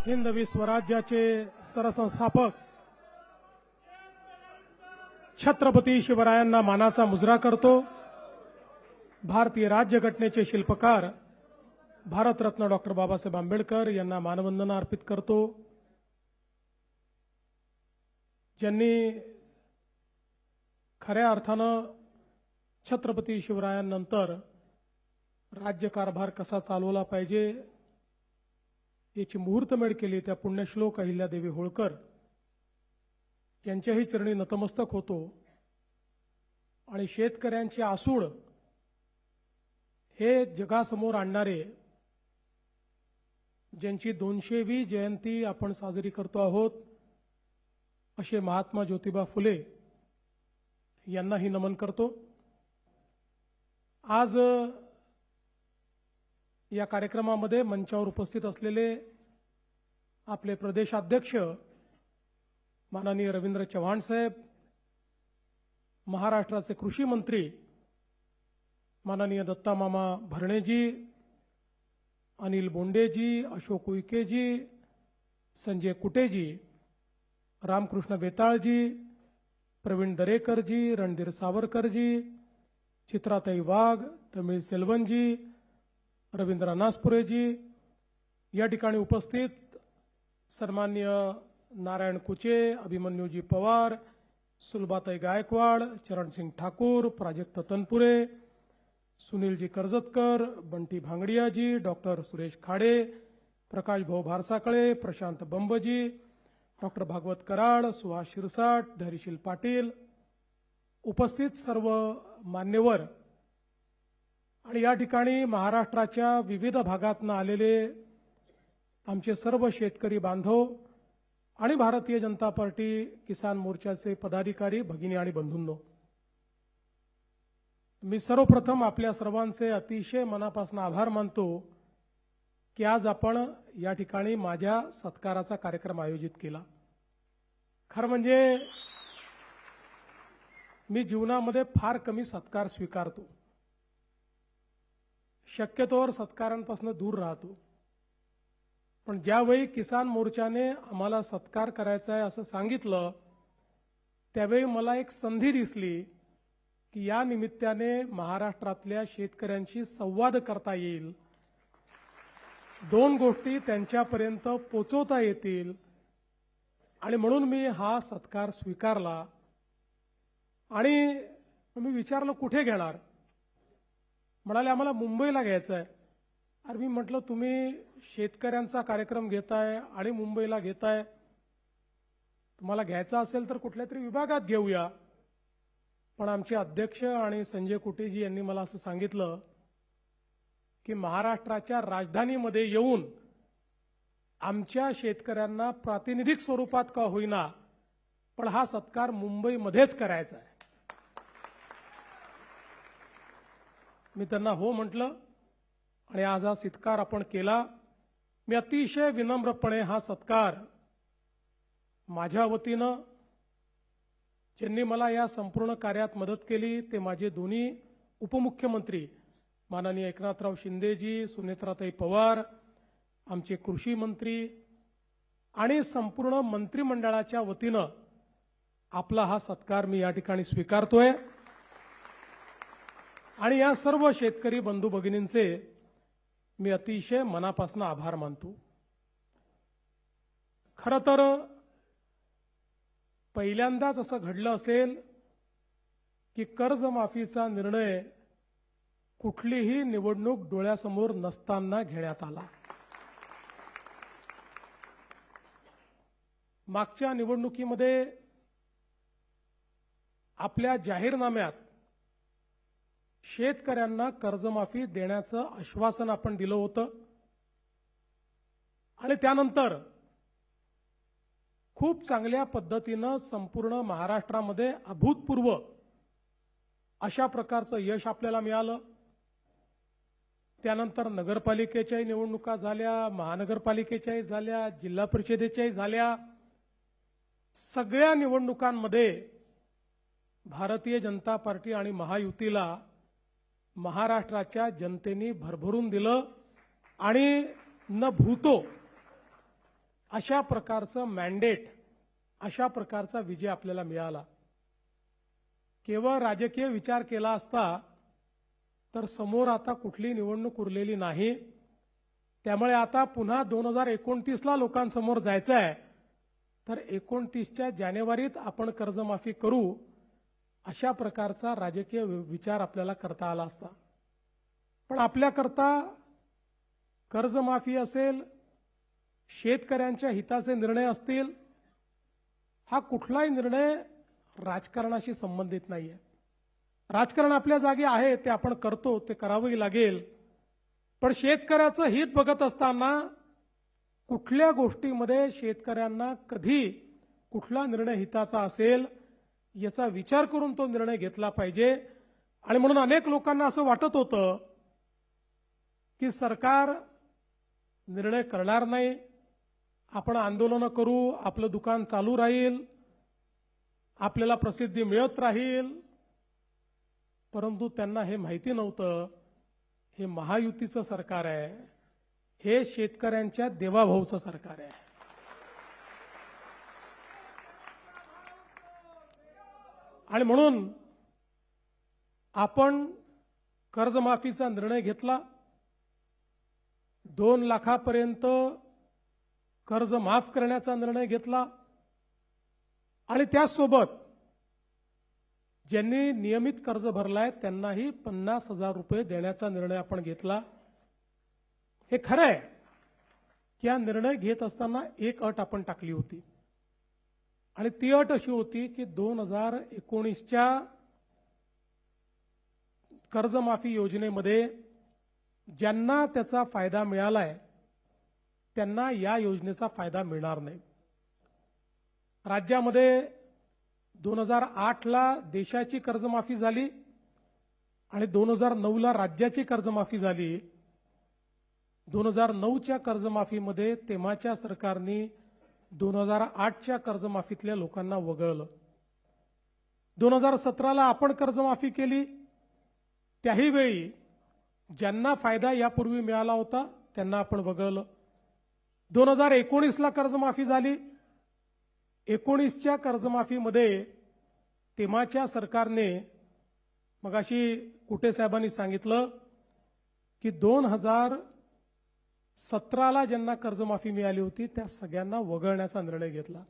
हिंदवी स्वराज्याचे सरसंस्थापक छत्रपती शिवरायांना मानाचा मुजरा करतो। भारतीय राज्यघटनेचे शिल्पकार भारतरत्न डॉक्टर बाबासाहेब आंबेडकर यांना मानवंदना अर्पित करतो। ज्यांनी खऱ्या अर्थानं छत्रपती शिवरायांनंतर राज्यकारभार कसा चालवला पाहिजे याची मुहूर्तमेढ केली त्या पुण्यश्लोक अहिल्यादेवी होळकर यांच्याही चरणी नतमस्तक होतो आणि शेतकऱ्यांची आसूड हे जगासमोर आणणारे ज्यांची 200वी जयंती आपण साजरी करतो आहोत असे महात्मा ज्योतिबा फुले यांनाही नमन करतो। आज या कार्यक्रमामध्ये मंचावर उपस्थित असलेले आपले प्रदेशाध्यक्ष माननीय रवींद्र चव्हाण साहेब, महाराष्ट्राचे कृषी मंत्री माननीय दत्ता मामा भरणेजी, अनिल बोंडेजी, अशोक उईकेजी, संजय कुटेजी, रामकृष्ण बेताळजी, प्रवीण दरेकरजी, रणधीर सावरकरजी, चित्राताई वाघ, तमिळ सेल्वनजी, रवींद्र नासपुरेजी, या ठिकाणी उपस्थित सन्मान्य नारायण कुचे, अभिमन्यूजी पवार, सुलभाताई गायकवाड, चरणसिंग ठाकूर, प्राजक्त तनपुरे, सुनीलजी कर्जतकर, बंटी भांगडियाजी, डॉक्टर सुरेश खाडे, प्रकाश भाऊ भारसाकळे, प्रशांत बंबजी, डॉक्टर भागवत कराड, सुहास शिरसाट, धैर्यशील पाटील, उपस्थित सर्व मान्यवर आणि या ठिकाणी महाराष्ट्राच्या विविध भागातून आलेले आमचे सर्व शेतकरी बांधव आणि भारतीय जनता पार्टी किसान मोर्चाचे पदाधिकारी भगिनी आणि बंधूंनो, मी सर्वप्रथम आपल्या सर्वांचे अतिशय मनापासून आभार मानतो की आज आपण या ठिकाणी माझ्या सत्काराचा कार्यक्रम आयोजित केला। खरं म्हणजे मी जीवनामध्ये फार कमी सत्कार स्वीकारतो, शक्यतोवर सत्कारांपासून दूर राहतो, पण ज्यावेळी किसान मोर्चाने आम्हाला सत्कार करायचा आहे असं सांगितलं त्यावेळी मला एक संधी दिसली की या निमित्ताने महाराष्ट्रातल्या शेतकऱ्यांशी संवाद करता येईल, 2 गोष्टी त्यांच्यापर्यंत पोहोचवता येतील आणि म्हणून मी हा सत्कार स्वीकारला। आणि मी विचारलं कुठे घेणार, म्हणाले आम्हाला मुंबईला घ्यायचं आहे। अरे मी म्हटलं तुम्ही शेतकऱ्यांचा कार्यक्रम घेताय आणि मुंबईला घेताय, तुम्हाला घ्यायचा असेल तर कुठल्या तरी विभागात घेऊया। पण आमचे अध्यक्ष आणि संजय कुटेजी यांनी मला असं सांगितलं की महाराष्ट्राच्या राजधानीमध्ये येऊन आमच्या शेतकऱ्यांना प्रातिनिधिक स्वरूपात का होईना पण हा सत्कार मुंबईमध्येच करायचा आहे। मी त्यांना हो म्हटलं आणि आज हा सत्कार आपण केला। मी अतिशय विनम्रपणे हा सत्कार माझ्या वतीनं ज्यांनी मला या संपूर्ण कार्यात मदत केली ते माझे दोन्ही उपमुख्यमंत्री माननीय एकनाथराव शिंदेजी, सुनेत्राताई पवार, आमचे कृषी मंत्री आणि संपूर्ण मंत्रिमंडळाच्या वतीनं आपला हा सत्कार मी या ठिकाणी स्वीकारतोय आणि या सर्व शेतकरी बंधू भगिनींचे मी अतिशय मनापासून आभार मानतो। खरं तर पहिल्यांदाच असं घडलं असेल की कर्जमाफीचा निर्णय कुठलीही निवडणूक डोळ्यासमोर नसताना घेण्यात आला। मागच्या निवडणुकीमध्ये आपल्या जाहीरनाम्यात शेतकऱ्यांना कर्जमाफी देण्याचं आश्वासन आपण दिलं होतं आणि त्यानंतर खूप चांगल्या पद्धतीनं संपूर्ण महाराष्ट्रामध्ये अभूतपूर्व अशा प्रकारचं यश आपल्याला मिळालं। त्यानंतर नगरपालिकेच्याही निवडणुका झाल्या, महानगरपालिकेच्याही झाल्या, जिल्हा परिषदेच्याही झाल्या। सगळ्या निवडणुकांमध्ये भारतीय जनता पार्टी आणि महायुतीला महाराष्ट्राच्या जनतेने भरभरून दिलं आणि न भूतो अशा प्रकारचं मॅन्डेट, अशा प्रकारचा विजय आपल्याला मिळाला. केवळ राजकीय विचार केला असता तर समोर आता कुठली निवडणूक उरलेली नाही. त्यामुळे आता पुन्हा 2029ला लोकांसमोर जायचं आहे. तर 29च्या जानेवारीत आपण कर्जमाफी करू, अशा प्रकारचा राजकीय विचार आपल्याला करता आला असता. पण आपल्याकरता कर्जमाफी असेल, शेतकऱ्यांच्या हिताचे निर्णय असतील, हा कुठलाही निर्णय राजकारणाशी संबंधित नाहीये. राजकारण आपल्या जागी आहे, ते आपण करतो, ते करावंही लागेल. पण शेतकऱ्याचं हित बघत असताना कुठल्या गोष्टीमध्ये शेतकऱ्यांना कधी कुठला निर्णय हिताचा असेल याचा विचार करून तो निर्णय घेतला पाहिजे. आणि म्हणून अनेक लोकांना असं वाटत होतं की सरकार निर्णय करणार नाही, आपण आंदोलनं करू, आपलं दुकान चालू राहील, आपल्याला प्रसिद्धी मिळत राहील. परंतु त्यांना हे माहिती नव्हतं, हे महायुतीचं सरकार आहे, हे शेतकऱ्यांच्या देवाभाऊचं सरकार आहे. आणि म्हणून आपण कर्जमाफीचा निर्णय घेतला. 2 लाखापर्यंत कर्ज माफ करण्याचा निर्णय घेतला. आणि त्यासोबत ज्यांनी नियमित कर्ज भरलाय त्यांनाही 50,000 रुपये देण्याचा निर्णय आपण घेतला. हे खरं आहे की हा निर्णय घेत असताना एक अट आपण टाकली होती, आणि ती अट अशी होती की 2019च्या कर्जमाफी योजनेमध्ये ज्यांना त्याचा फायदा मिळालाय त्यांना या योजनेचा फायदा मिळणार नाही. राज्यामध्ये 2008ला देशाची कर्जमाफी झाली आणि 2009ला राज्याची कर्जमाफी झाली. 2009च्या कर्जमाफीमध्ये तेव्हाच्या सरकारने 2008च्या कर्जमाफीतल्या लोकांना वगळलं. 2017ला आपण कर्जमाफी केली, त्याही वेळी ज्यांना फायदा यापूर्वी मिळाला होता त्यांना आपण वगळलं. 2019ला कर्जमाफी झाली. 19च्या कर्जमाफीमध्ये तेव्हाच्या सरकारने, मगाशी कुटे साहेबांनी सांगितलं की 2017ला ज्यांना कर्जमाफी मिळाली होती त्या सगळ्यांना वगळण्याचा निर्णय घेतला.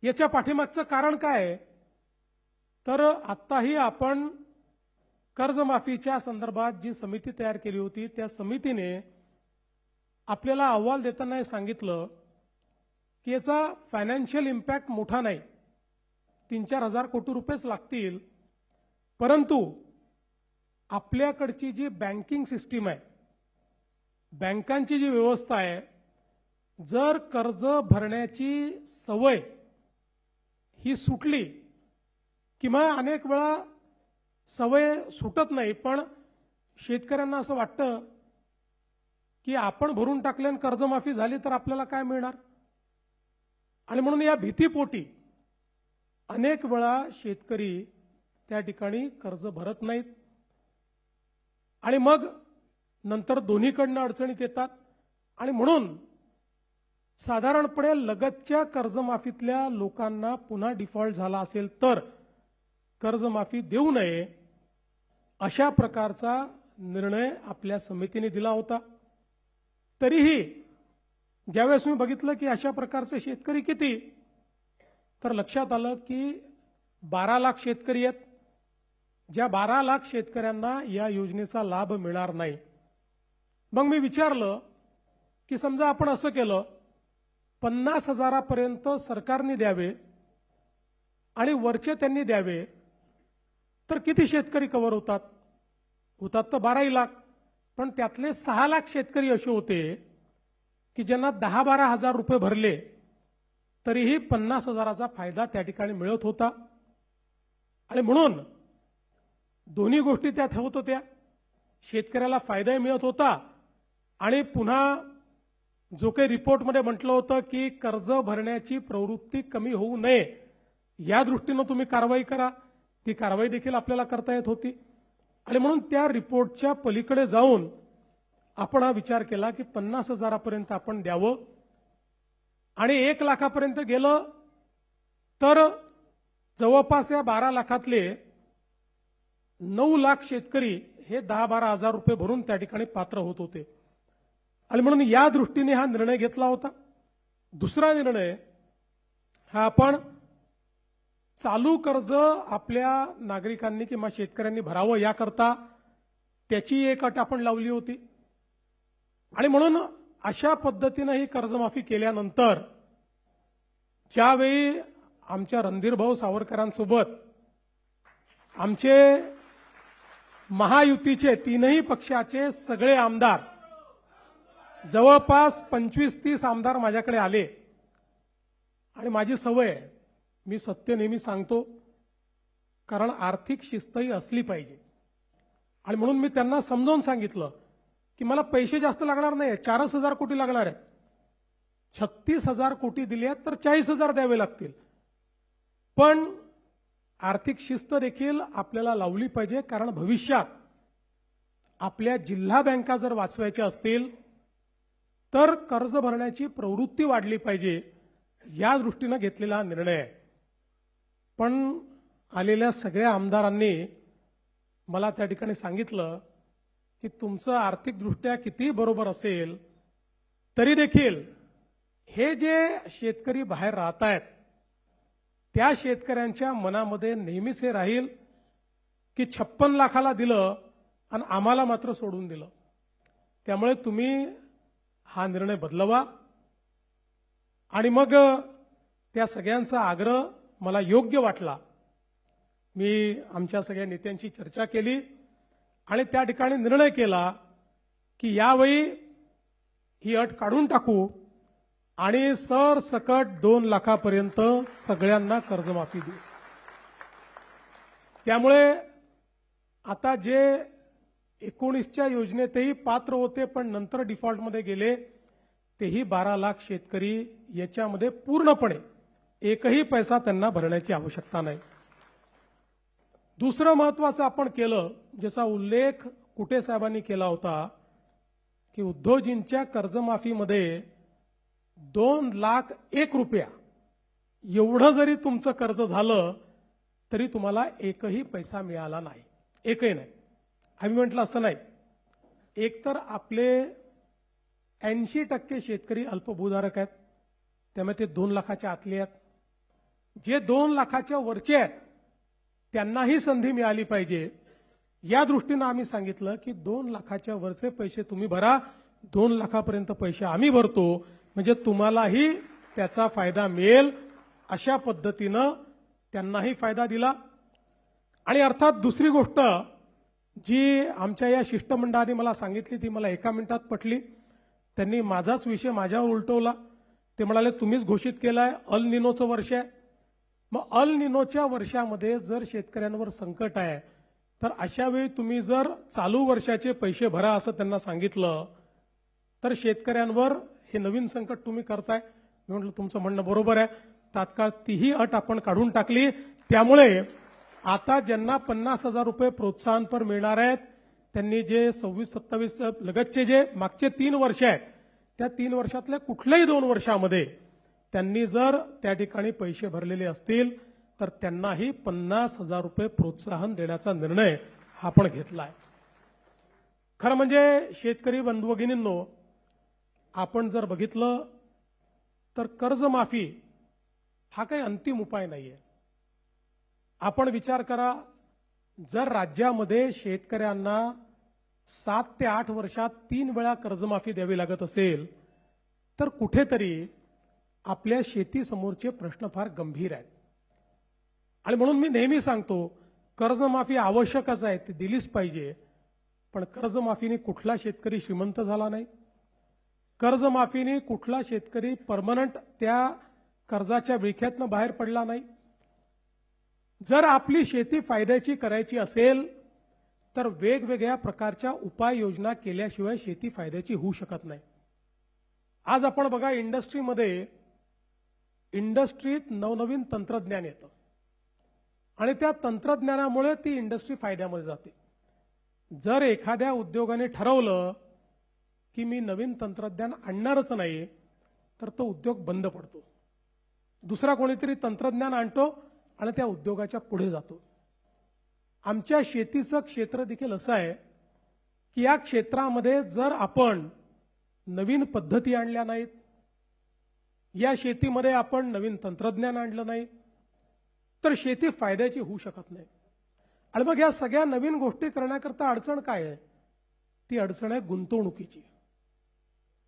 याच्या पाठीमागचं कारण काय? तर आत्ताही आपण कर्जमाफीच्या संदर्भात जी समिती तयार केली होती त्या समितीने आपल्याला अहवाल देताना सांगितलं की याचा फायनान्शियल इम्पॅक्ट मोठा नाही, 3-4 हजार कोटी रुपयेच लागतील. परंतु आपल्याकडची जी बँकिंग सिस्टीम आहे, बँकांची जी व्यवस्था आहे, जर कर्ज भरण्याची सवय ही सुटली, किंवा अनेक वेळा सवय सुटत नाही पण शेतकऱ्यांना असं वाटतं की आपण भरून टाकले आणि कर्जमाफी झाली तर आपल्याला काय मिळणार, आणि म्हणून या भीतीपोटी अनेक वेळा शेतकरी त्या ठिकाणी कर्ज भरत नाहीत आणि मग नंतर दोन्हीकडनं अडचणीत येतात. आणि म्हणून साधारणपणे लगतच्या कर्जमाफीतल्या लोकांना पुन्हा डिफॉल्ट झाला असेल तर कर्जमाफी देऊ नये, अशा प्रकारचा निर्णय आपल्या समितीने दिला होता. तरीही ज्यावेळेस मी बघितलं की अशा प्रकारचे शेतकरी किती, तर लक्षात आलं की 12 लाख शेतकरी आहेत. ज्या 12 लाख शेतकऱ्यांना या योजनेचा लाभ मिळणार नाही. मग मी विचारलं की समजा आपण असं केलं, 50,000पर्यंत सरकारने द्यावे आणि वरचे त्यांनी द्यावे, तर किती शेतकरी कव्हर होतात? होतात तर 12 लाख. पण त्यातले 6 लाख शेतकरी असे होते की ज्यांना 10-12 हजार रुपये भरले तरीही 50,000चा फायदा त्या ठिकाणी मिळत होता. आणि म्हणून दोन्ही गोष्टी त्यात होत होत्या. शेतकऱ्याला फायदाही मिळत होता आणि पुन्हा जो काही रिपोर्टमध्ये म्हटलं होतं की कर्ज भरण्याची प्रवृत्ती कमी होऊ नये या दृष्टीनं तुम्ही कारवाई करा, ती कारवाई देखील आपल्याला करता येत होती. आणि म्हणून त्या रिपोर्टच्या पलीकडे जाऊन आपण हा विचार केला की 50,000पर्यंत आपण द्यावं आणि 1 लाखापर्यंत गेलं तर जवळपास या 12 लाखातले 9 लाख शेतकरी हे 10-12 हजार रुपये भरून त्या ठिकाणी पात्र होत होते आणि म्हणून या दृष्टीने हा निर्णय घेतला होता। दुसरा निर्णय हा आपण चालू कर्ज आपल्या नागरिकांनी किंवा शेतकऱ्यांनी भरावं याकरता त्याची एक अट आपण लावली होती आणि म्हणून अशा पद्धतीने ही कर्जमाफी केल्यानंतर ज्यावेळी आमच्या रणधीरभाऊ सावरकरांसोबत आमचे महायुतीचे तीनही पक्षाचे सगळे आमदार जवळपास 25-30 आमदार माझ्याकडे आले आणि माझी सवय आहे, मी सत्य नेहमी सांगतो, कारण आर्थिक शिस्तही असली पाहिजे आणि म्हणून मी त्यांना समजावून सांगितलं की मला पैसे जास्त लागणार नाही, 4,000 कोटी लागणार आहेत, 36,000 कोटी दिले तर 40,000 द्यावे लागतील, पण आर्थिक शिस्त देखील आपल्याला लावली पाहिजे, कारण भविष्यात आपल्या जिल्हा बँका जर वाचवायच्या असतील तर कर्ज भरण्याची प्रवृत्ती वाढली पाहिजे, या दृष्टीने घेतलेला निर्णय आहे। पण आलेल्या सगळ्या आमदारांनी मला त्या ठिकाणी सांगितलं की तुमचं आर्थिकदृष्ट्या किती बरोबर असेल तरी देखील हे जे शेतकरी बाहेर राहत आहेत त्या शेतकऱ्यांच्या मनामध्ये नेहमीच हे राहील की 56 लाखाला दिलं आणि आम्हाला मात्र सोडून दिलं, त्यामुळे तुम्ही हा निर्णय बदलवा। आणि मग त्या सगळ्यांचा आग्रह मला योग्य वाटला, मी आमच्या सगळ्या नेत्यांशी चर्चा केली आणि त्या ठिकाणी निर्णय केला की यावेळी ही अट काढून टाकू आणि सरसकट 2 लाखापर्यंत सगळ्यांना कर्जमाफी देऊ। त्यामुळे आता जे 19च्या योजनेतही पात्र होते पण नंतर डिफॉल्टमध्ये गेले तेही 12 लाख शेतकरी याच्यामध्ये पूर्णपणे एकही पैसा त्यांना भरण्याची आवश्यकता नाही। दुसरं महत्त्वाचं आपण केलं, ज्याचा उल्लेख कुटे साहेबांनी केला होता, की उद्योगजींच्या कर्जमाफीमध्ये 2,01,000 रुपया एवढं जरी तुमचं कर्ज झालं तरी तुम्हाला एकही पैसा मिळाला नाही, एकही नाही। आम्ही म्हटलं असं नाही, एकतर आपले 80% शेतकरी अल्पभूधारक आहेत, त्यामुळे ते 2 लाखाच्या आतले आहेत, जे 2 लाखाच्या वरचे आहेत त्यांनाही संधी मिळाली पाहिजे, या दृष्टीने आम्ही सांगितलं की 2 लाखाच्या वरचे पैसे तुम्ही भरा, 2 लाखापर्यंत पैसे आम्ही भरतो, म्हणजे तुम्हालाही त्याचा फायदा मिळेल, अशा पद्धतीनं त्यांनाही फायदा दिला। आणि अर्थात दुसरी गोष्ट जी आमच्या या शिष्टमंडळाने मला सांगितली ती मला 1 मिनिटात पटली, त्यांनी माझाच विषय माझ्यावर उलटवला। ते म्हणाले तुम्हीच घोषित केलाय अल निनोचं वर्ष आहे, मग अल निनोच्या वर्षामध्ये जर शेतकऱ्यांवर संकट आहे तर अशा वेळी तुम्ही जर चालू वर्षाचे पैसे भरा असं त्यांना सांगितलं तर शेतकऱ्यांवर हे नवीन संकट तुम्ही करताय। मी म्हटलं तुमचं म्हणणं बरोबर आहे, तात्काळ तीही अट आपण काढून टाकली। त्यामुळे आता ज्यांना 50,000 रुपये प्रोत्साहनपर मिळणार आहेत त्यांनी जे 26-27 लगतचे जे मागचे 3 वर्ष आहेत त्या 3 वर्षातल्या कुठल्याही 2 वर्षामध्ये त्यांनी जर त्या ठिकाणी पैसे भरलेले असतील तर त्यांनाही 50,000 रुपये प्रोत्साहन देण्याचा निर्णय आपण घेतला आहे। खरं म्हणजे शेतकरी बंधू भगिनींनो, आपण जर बघितलं तर कर्जमाफी हा काही अंतिम उपाय नाहीये। आपण विचार करा, जर राज्यामध्ये शेतकऱ्यांना 7 ते 8 वर्षात 3 वेळा कर्जमाफी द्यावी लागत असेल तर कुठेतरी आपल्या शेतीसमोरचे प्रश्न फार गंभीर आहेत। आणि म्हणून मी नेहमी सांगतो कर्जमाफी आवश्यकच आहे, ती दिलीच पाहिजे, पण कर्जमाफीने कुठला शेतकरी श्रीमंत झाला नाही, कर्जमाफीने कुठला शेतकरी परमनंट त्या कर्जाच्या विळख्यातनं बाहेर पडला नाही। जर आपली शेती फायद्याची करायची असेल तर वेगवेगळ्या प्रकारच्या उपाययोजना केल्याशिवाय शेती फायद्याची होऊ शकत नाही। आज आपण बघा इंडस्ट्रीत नवनवीन तंत्रज्ञान येतं आणि त्या तंत्रज्ञानामुळे ती इंडस्ट्री फायद्यामध्ये जाते। जर एखाद्या उद्योगाने ठरवलं की मी नवीन तंत्रज्ञान आणणारच नाही, तर तो उद्योग बंद पडतो. दुसरा कोणीतरी तंत्रज्ञान आणतो आणि त्या उद्योगाच्या पुढे जातो. आमच्या शेतीचं क्षेत्र देखील असं आहे की या क्षेत्रामध्ये जर आपण नवीन पद्धती आणल्या नाहीत, या शेतीमध्ये आपण नवीन तंत्रज्ञान आणलं नाही, तर शेती फायद्याची होऊ शकत नाही. आणि मग या सगळ्या नवीन गोष्टी करण्याकरता अडचण काय आहे? ती अडचण आहे गुंतवणुकीची.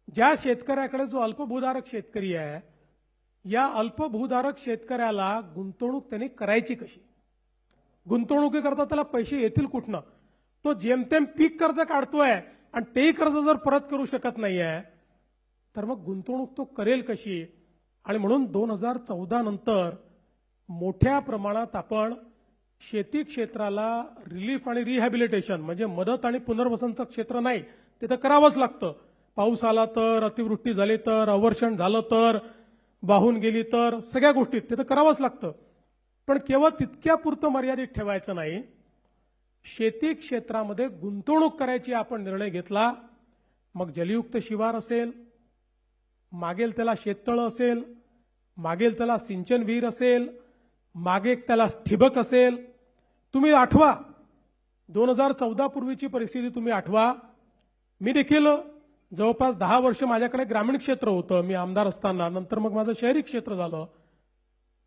ज्या शेतकऱ्याकडे जो अल्पभूधारक शेतकरी आहे, या अल्पभूधारक शेतकऱ्याला गुंतवणूक त्यांनी करायची कशी? गुंतवणुकीकरता त्याला पैसे येतील कुठनं? तो जेमतेम पीक कर्ज काढतोय आणि तेही कर्ज जर परत करू शकत नाहीये, तर मग गुंतवणूक तो करेल कशी? आणि म्हणून 2014 नंतर मोठ्या प्रमाणात आपण शेती क्षेत्राला रिलीफ आणि रिहॅबिलिटेशन म्हणजे मदत आणि पुनर्वसनचं क्षेत्र नाही, ते तर करावंच लागतं. पाऊस आला तर, अतिवृष्टी झाली तर, अवर्षण झालं तर, वाहून गेली तर, सगळ्या गोष्टीत ते तर करावंच लागतं. पण केवळ तितक्यापुरतं मर्यादित ठेवायचं नाही. शेती क्षेत्रामध्ये गुंतवणूक करायची आपण निर्णय घेतला, मग जलयुक्त शिवार असेल, मागेल त्याला शेततळं असेल, मागेल त्याला सिंचन विहीर असेल, मागे त्याला ठिबक असेल. तुम्ही आठवा 2014 पूर्वीची परिस्थिती तुम्ही आठवा. मी देखील जवळपास 10 वर्ष माझ्याकडे ग्रामीण क्षेत्र होतं मी आमदार असताना. नंतर मग माझं शहरी क्षेत्र झालं.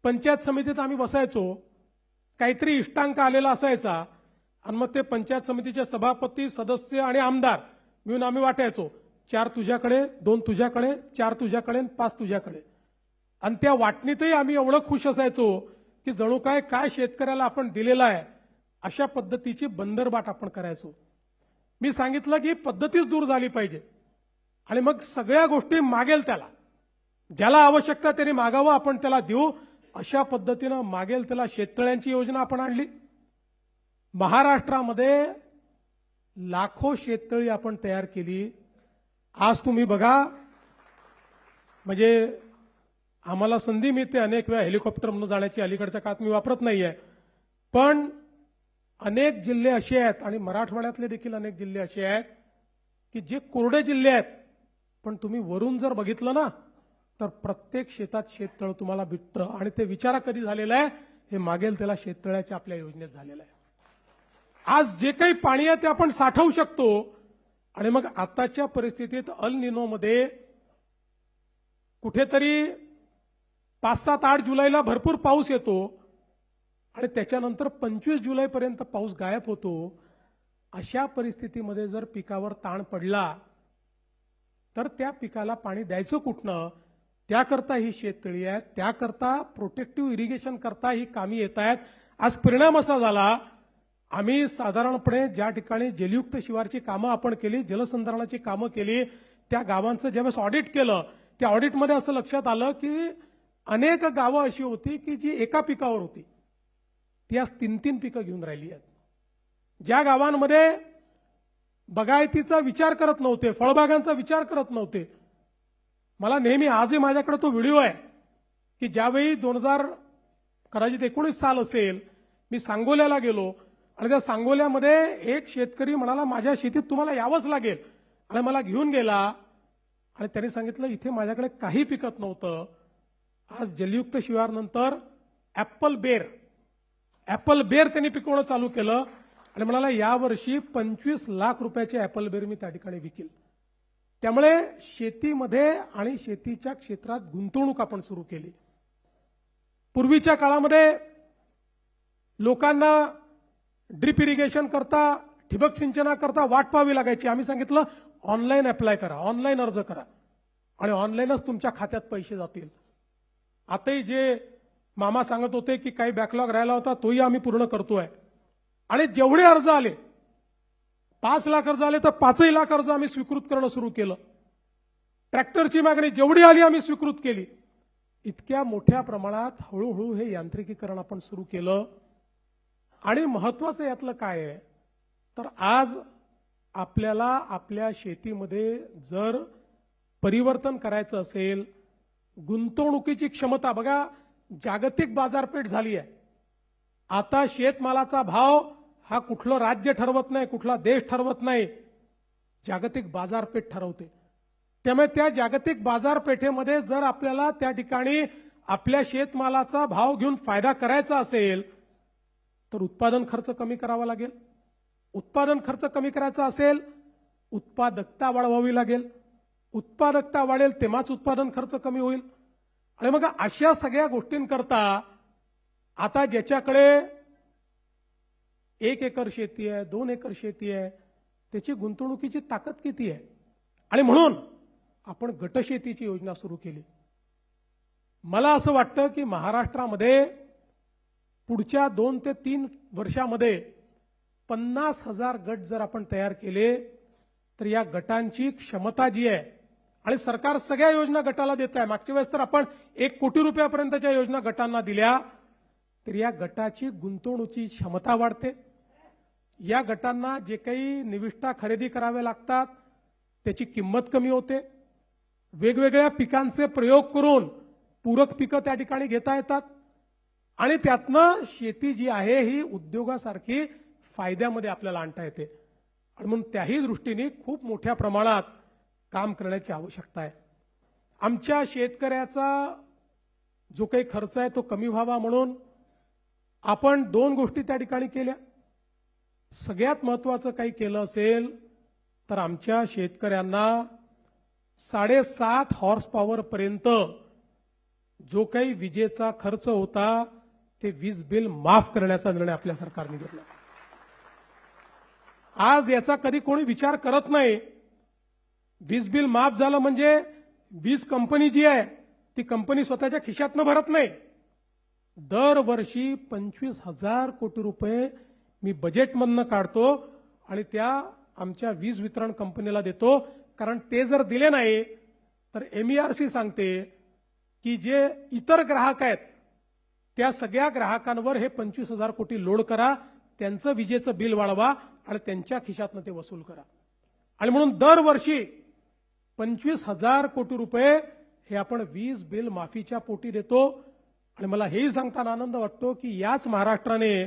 पंचायत समितीत आम्ही बसायचो, काहीतरी इष्टांक आलेला असायचा आणि मग ते पंचायत समितीचे सभापती, सदस्य आणि आमदार मिळून आम्ही वाटायचो. 4 तुझ्याकडे, 2 तुझ्याकडे, 4 तुझ्याकडे, 5 तुझ्याकडे. आणि त्या वाटणीतही आम्ही एवढं खुश असायचो की जणू काय शेतकऱ्याला आपण दिलेला आहे अशा पद्धतीची बंदरबाट आपण करायचो. मी सांगितलं की पद्धतीच दूर झाली पाहिजे आणि मग सगळ्या गोष्टी मागेल त्याला, ज्याला आवश्यकता त्याने मागावं, आपण त्याला देऊ, अशा पद्धतीनं मागेल त्याला शेततळ्यांची योजना आपण आणली. महाराष्ट्रामध्ये लाखो शेततळी आपण तयार केली. आज तुम्ही बघा, म्हणजे आम्हाला संधी मिळते अनेक वेळा हेलिकॉप्टरमधून जाण्याची, अलीकडच्या काळात मी वापरत नाहीये, पण अनेक जिल्हे असे आहेत आणि मराठवाड्यातले देखील अनेक जिल्हे असे आहेत की जे कोरडे जिल्हे आहेत, पण तुम्ही वरून जर बघितलं ना तर प्रत्येक शेतात शेततळ तुम्हाला भेटतं. आणि ते विचारा कधी झालेलं आहे? हे मागेल त्याला शेततळ्याच्या आपल्या योजनेत झालेलं आहे. आज जे काही पाणी आहे ते आपण साठवू शकतो. आणि मग आताच्या परिस्थितीत अल निनोमध्ये कुठेतरी 5, 7, 8 जुलैला भरपूर पाऊस येतो आणि त्याच्यानंतर 25 जुलैपर्यंत पाऊस गायब होतो. अशा परिस्थितीमध्ये जर पिकावर ताण पडला तर त्या पिकाला पाणी द्यायचं कुठनं? त्याकरता ही शेततळी आहे, त्याकरता प्रोटेक्टिव्ह इरिगेशन करता ही कामी येत आहेत. आज परिणाम असा झाला, आम्ही साधारणपणे ज्या ठिकाणी जलयुक्त शिवारची कामं आपण केली, जलसंधारणाची कामं केली, त्या गावांचं ज्यावेळेस ऑडिट केलं, त्या ऑडिटमध्ये असं लक्षात आलं की अनेक गावं अशी होती की जी एका पिकावर होती, ती आज 3-3 पिकं घेऊन राहिली आहेत. ज्या गावांमध्ये बागायतीचा विचार करत नव्हते, फळबागांचा विचार करत नव्हते. मला नेहमी आजही माझ्याकडे तो व्हिडिओ आहे की ज्यावेळी 2019 साल असेल, मी सांगोल्याला गेलो आणि त्या सांगोल्यामध्ये एक शेतकरी म्हणाला माझ्या शेतीत तुम्हाला यावंच लागेल, आणि मला घेऊन गेला आणि त्यांनी सांगितलं इथे माझ्याकडे काही पिकत नव्हतं. आज जलयुक्त शिवारनंतर ऍपल बेर त्यांनी पिकवणं चालू केलं आणि म्हणाला यावर्षी 25 लाख रुपयाचे ऍपल बेर मी त्या ठिकाणी विकेल. त्यामुळे शेतीमध्ये आणि शेतीच्या क्षेत्रात गुंतवणूक आपण सुरू केली. पूर्वीच्या काळामध्ये लोकांना ड्रिप इरिगेशन करता, ठिबक सिंचनाकरता वाट पाहावी लागायची. आम्ही सांगितलं ऑनलाईन अप्लाय करा, ऑनलाईन अर्ज करा आणि ऑनलाईनच तुमच्या खात्यात पैसे जातील. आताही जे मामा सांगत होते की काही बॅकलॉग राहिला होता तोही आम्ही पूर्ण करतोय. आणि जेवढे अर्ज आले, 5 लाख अर्ज आले तर 5 लाख अर्ज आम्ही स्वीकृत करणं सुरू केलं. ट्रॅक्टरची मागणी जेवढी आली आम्ही स्वीकृत केली. इतक्या मोठ्या प्रमाणात हळूहळू हे यांत्रिकीकरण आपण सुरू केलं. आणि महत्वाचं यातलं काय आहे तर आज आपल्याला आपल्या शेतीमध्ये जर परिवर्तन करायचं असेल, गुंतवणुकीची क्षमता बघा, जागतिक बाजारपेठ झाली आहे. आता शेतमालाचा भाव हा कुठलं राज्य ठरवत नाही, कुठला देश ठरवत नाही, जागतिक बाजारपेठ ठरवते. त्यामुळे त्या जागतिक बाजारपेठेमध्ये जर आपल्याला त्या ठिकाणी आपल्या शेतमालाचा भाव घेऊन फायदा करायचा असेल तर उत्पादन खर्च कमी करावा लागेल. उत्पादन खर्च कमी करायचा असेल, उत्पादकता वाढवावी लागेल. उत्पादकता वाढेल तेव्हाच उत्पादन खर्च कमी होईल. आणि मग अशा सगळ्या गोष्टींकरता आता ज्याच्याकडे 1 एकर शेती आहे, 2 एकर शेती आहे, त्याची गुंतवणुकीची ताकद किती आहे. आणि म्हणून आपण गटशेतीची योजना सुरू केली. मला असं वाटतं की महाराष्ट्रामध्ये पुढच्या 2 ते 3 वर्षामध्ये 50,000 गट जर आपण तयार केले तर या गटांची क्षमता जी आहे, आणि सरकार सगळ्या योजना गटाला देत आहे. मागच्या वेळेस तर आपण 1 कोटी रुपयापर्यंतच्या योजना गटांना दिल्या, तर या गटाची गुंतवणुकीची क्षमता वाढते. या गटांना जे काही निविष्ठा खरेदी करावे लागतात त्याची किंमत कमी होते. वेगवेगळ्या पिकांचे प्रयोग करून पूरक पिकं त्या ठिकाणी घेता येतात आणि त्यातनं शेती जी आहे ही उद्योगासारखी फायद्यामध्ये आपल्याला आणता येते. आणि म्हणून त्याही दृष्टीने खूप मोठ्या प्रमाणात काम करण्याची आवश्यकता आहे. आमच्या शेतकऱ्याचा जो काही खर्च आहे तो कमी व्हावा म्हणून आपण 2 गोष्टी त्या ठिकाणी केल्या. सगळ्यात महत्त्वाचं काही केलं असेल तर आमच्या शेतकऱ्यांना 7.5 हॉर्स पॉवर पर्यंत जो काही विजेचा खर्च होता ते वीज बिल माफ करण्याचा निर्णय आपल्या सरकारने घेतला. आज याचा कधी कोणी विचार करत नाही. वीज बिल माफ झालं म्हणजे वीज कंपनी जी आहे ती कंपनी स्वतःच्या खिशातनं भरत नाही. दरवर्षी 25,000 कोटी रुपये मी बजेटमधनं काढतो आणि त्या आमच्या वीज वितरण कंपनीला देतो. कारण ते जर दिले नाही तर MERC सांगते की जे इतर ग्राहक आहेत त्या सगळ्या ग्राहकांवर हे 25,000 कोटी लोड करा, त्यांचं विजेचं बिल वाढवा आणि त्यांच्या खिशातनं ते वसूल करा. आणि म्हणून दरवर्षी 25,000 कोटी रुपये हे आपण वीज बिल माफीच्या पोटी देतो. आणि मला हेही सांगताना आनंद वाटतो की याच महाराष्ट्राने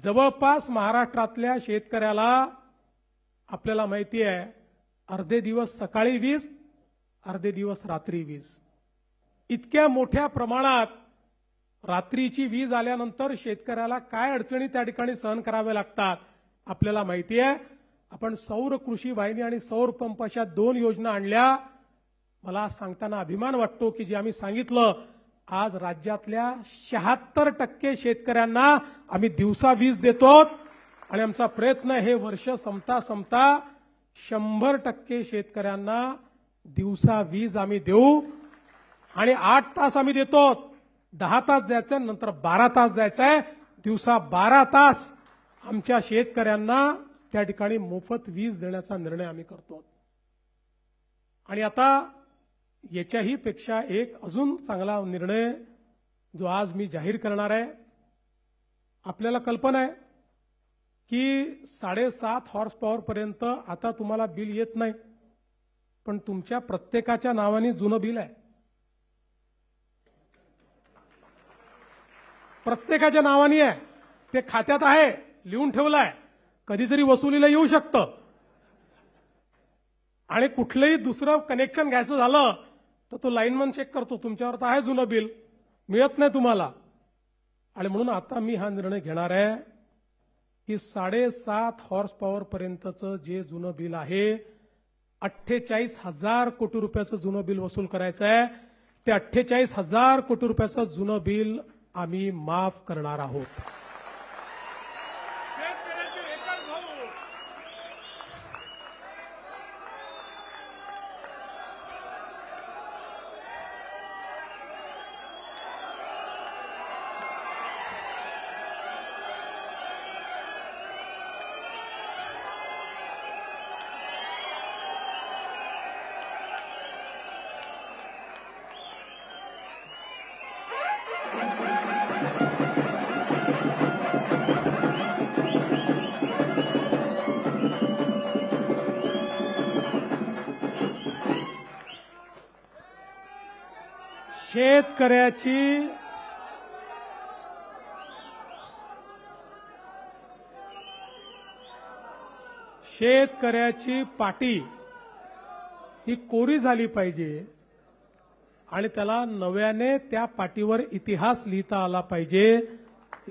जवळपास महाराष्ट्रातल्या शेतकऱ्याला आपल्याला माहिती आहे अर्धे दिवस सकाळी वीज, अर्धे दिवस रात्री वीज, इतक्या मोठ्या प्रमाणात रात्रीची वीज आल्यानंतर शेतकऱ्याला काय अडचणी त्या ठिकाणी सहन कराव्या लागतात आपल्याला माहिती आहे. आपण सौर कृषी वाहिनी आणि सौर पंप अशा 2 योजना आणल्या. मला सांगताना अभिमान वाटतो की जे आम्ही सांगितलं आज राज्यातल्या 76% शेतकऱ्यांना आम्ही दिवसा वीज देतो आणि आमचा प्रयत्न हे वर्ष संपता 100% शेतकऱ्यांना दिवसा वीज आम्ही देऊ. आणि 8 तास आम्ही देतो, 10 तास द्यायचे नंतर 12 तास द्यायचे, दिवसा 12 तास आमच्या शेतकऱ्यांना त्या ठिकाणी मोफत वीज देण्याचा निर्णय आम्ही करतो. आणि आता याच्याही पेक्षा एक अजून चांगला निर्णय जो आज मी जाहीर करणार आहे. आपल्याला कल्पना आहे की 7.5 हॉर्स पॉवर पर्यंत आता तुम्हाला बिल येत नाही, पण तुमच्या प्रत्येकाच्या नावाने जुनं बिल आहे. प्रत्येकाच्या नावाने आहे, ते खात्यात आहे, लिहून ठेवलं आहे, कधीतरी वसुलीला येऊ शकतं. आणि कुठलंही दुसरं कनेक्शन घ्यायचं झालं तर तो लाईनमन चेक करतो, तुमच्यावर तर आहे जुनं बिल, मिळत नाही तुम्हाला. आणि म्हणून आता मी हा निर्णय घेणार आहे की 7.5 हॉर्स पॉवर पर्यंतचं जे जुनं बिल आहे 48,000 कोटी रुपयाचं जुनं बिल वसूल करायचं आहे. ते 48,000 कोटी रुपयाचं जुनं बिल आम्ही माफ करणार आहोत. शेतकऱ्याची पाटी ही कोरी झाली पाहिजे आणि त्याला नव्याने त्या पाटीवर इतिहास लिहिता आला पाहिजे,